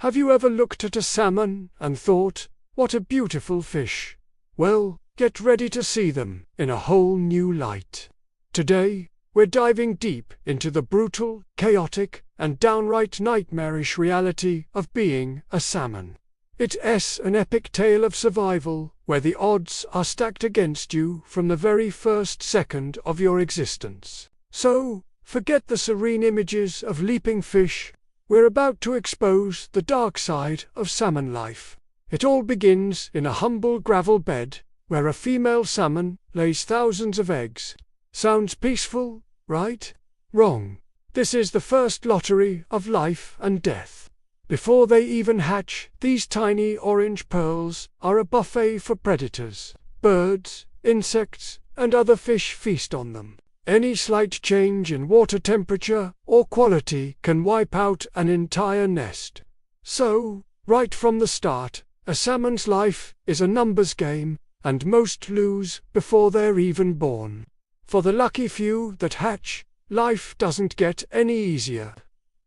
Have you ever looked at a salmon and thought, what a beautiful fish? Well, get ready to see them in a whole new light. Today, we're diving deep into the brutal, chaotic, and downright nightmarish reality of being a salmon. It's an epic tale of survival, where the odds are stacked against you from the very first second of your existence. So, forget the serene images of leaping fish. We're about to expose the dark side of salmon life. It all begins in a humble gravel bed, where a female salmon lays thousands of eggs. Sounds peaceful, right? Wrong. This is the first lottery of life and death. Before they even hatch, these tiny orange pearls are a buffet for predators. Birds, insects, and other fish feast on them. Any slight change in water temperature or quality can wipe out an entire nest. So, right from the start, a salmon's life is a numbers game, and most lose before they're even born. For the lucky few that hatch, life doesn't get any easier.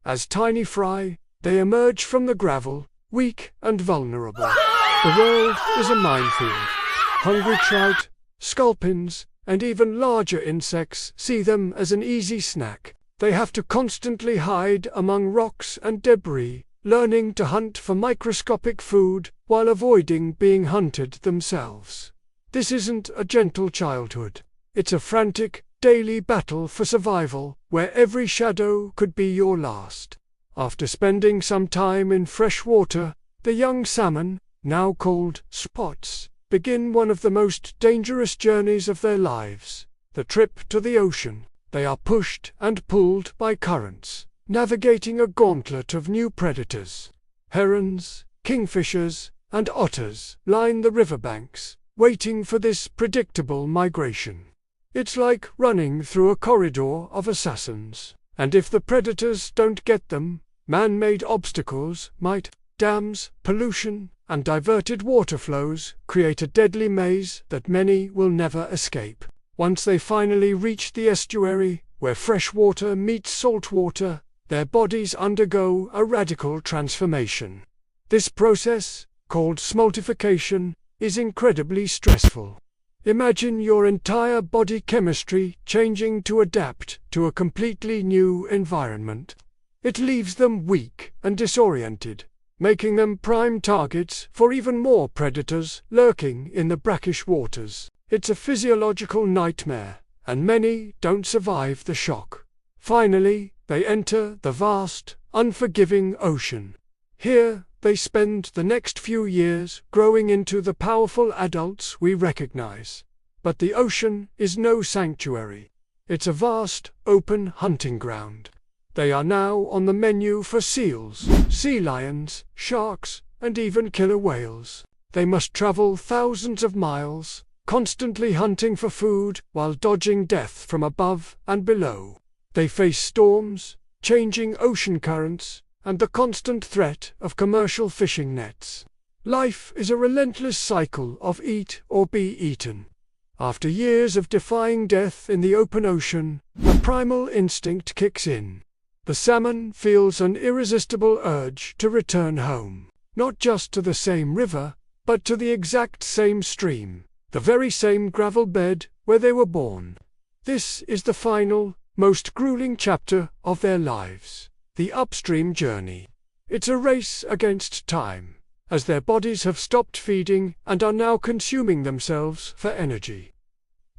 As tiny fry, they emerge from the gravel, weak and vulnerable. The world is a minefield. Hungry trout, sculpins, and even larger insects see them as an easy snack. They have to constantly hide among rocks and debris, learning to hunt for microscopic food while avoiding being hunted themselves. This isn't a gentle childhood. It's a frantic, daily battle for survival, where every shadow could be your last. After spending some time in fresh water, the young salmon, now called spots, begin one of the most dangerous journeys of their lives, the trip to the ocean. They are pushed and pulled by currents, navigating a gauntlet of new predators. Herons, kingfishers, and otters line the riverbanks, waiting for this predictable migration. It's like running through a corridor of assassins, and if the predators don't get them, man-made obstacles might. Dams, pollution, and diverted water flows create a deadly maze that many will never escape. Once they finally reach the estuary, where fresh water meets salt water, their bodies undergo a radical transformation. This process, called smoltification, is incredibly stressful. Imagine your entire body chemistry changing to adapt to a completely new environment. It leaves them weak and disoriented, making them prime targets for even more predators lurking in the brackish waters. It's a physiological nightmare, and many don't survive the shock. Finally, they enter the vast, unforgiving ocean. Here, they spend the next few years growing into the powerful adults we recognize. But the ocean is no sanctuary. It's a vast, open hunting ground. They are now on the menu for seals, sea lions, sharks, and even killer whales. They must travel thousands of miles, constantly hunting for food while dodging death from above and below. They face storms, changing ocean currents, and the constant threat of commercial fishing nets. Life is a relentless cycle of eat or be eaten. After years of defying death in the open ocean, a primal instinct kicks in. The salmon feels an irresistible urge to return home, not just to the same river, but to the exact same stream, the very same gravel bed where they were born. This is the final, most grueling chapter of their lives. The upstream journey. It's a race against time, as their bodies have stopped feeding and are now consuming themselves for energy.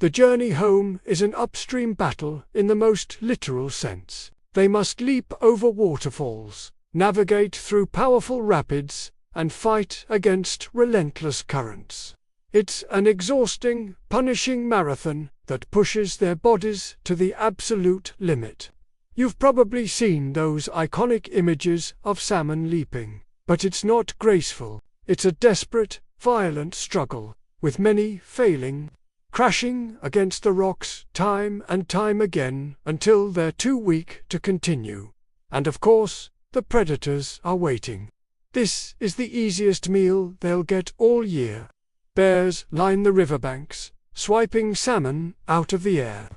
The journey home is an upstream battle in the most literal sense. They must leap over waterfalls, navigate through powerful rapids, and fight against relentless currents. It's an exhausting, punishing marathon that pushes their bodies to the absolute limit. You've probably seen those iconic images of salmon leaping, but it's not graceful. It's a desperate, violent struggle, with many failing, crashing against the rocks time and time again until they're too weak to continue. And of course, the predators are waiting. This is the easiest meal they'll get all year. Bears line the riverbanks, swiping salmon out of the air.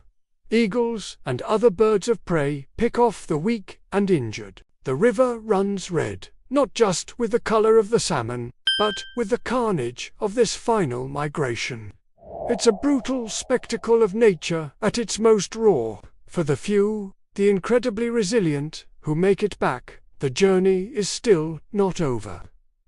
Eagles and other birds of prey pick off the weak and injured. The river runs red, not just with the color of the salmon, but with the carnage of this final migration. It's a brutal spectacle of nature at its most raw. For the few, the incredibly resilient, who make it back, the journey is still not over.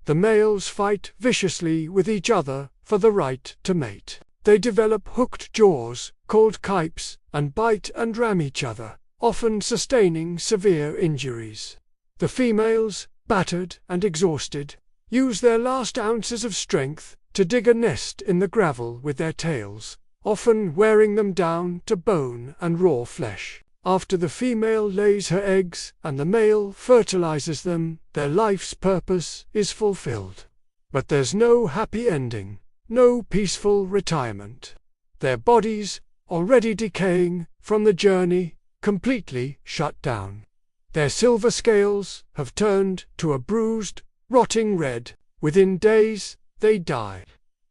The males fight viciously with each other for the right to mate. They develop hooked jaws, called kipes, and bite and ram each other, often sustaining severe injuries. The females, battered and exhausted, use their last ounces of strength to dig a nest in the gravel with their tails, often wearing them down to bone and raw flesh. After the female lays her eggs and the male fertilizes them, their life's purpose is fulfilled. But there's no happy ending, no peaceful retirement. Their bodies, already decaying from the journey, completely shut down. Their silver scales have turned to a bruised, rotting red. Within days, they die.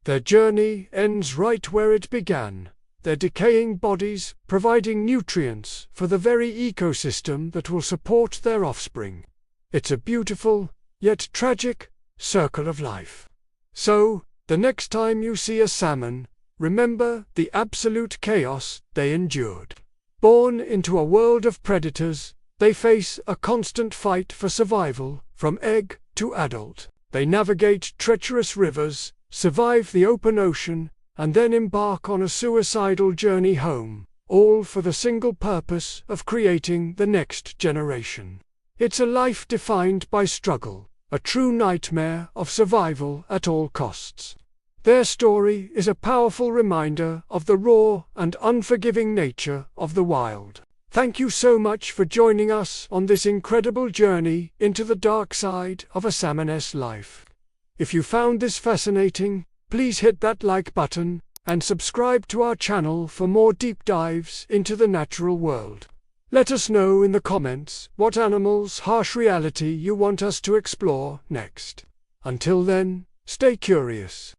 Their journey ends right where it began, their decaying bodies providing nutrients for the very ecosystem that will support their offspring. It's a beautiful, yet tragic, circle of life. So, the next time you see a salmon, remember the absolute chaos they endured. Born into a world of predators, they face a constant fight for survival, from egg to adult. They navigate treacherous rivers, survive the open ocean, and then embark on a suicidal journey home, all for the single purpose of creating the next generation. It's a life defined by struggle, a true nightmare of survival at all costs. Their story is a powerful reminder of the raw and unforgiving nature of the wild. Thank you so much for joining us on this incredible journey into the dark side of a salmon's life. If you found this fascinating, please hit that like button and subscribe to our channel for more deep dives into the natural world. Let us know in the comments what animals' harsh reality you want us to explore next. Until then, stay curious,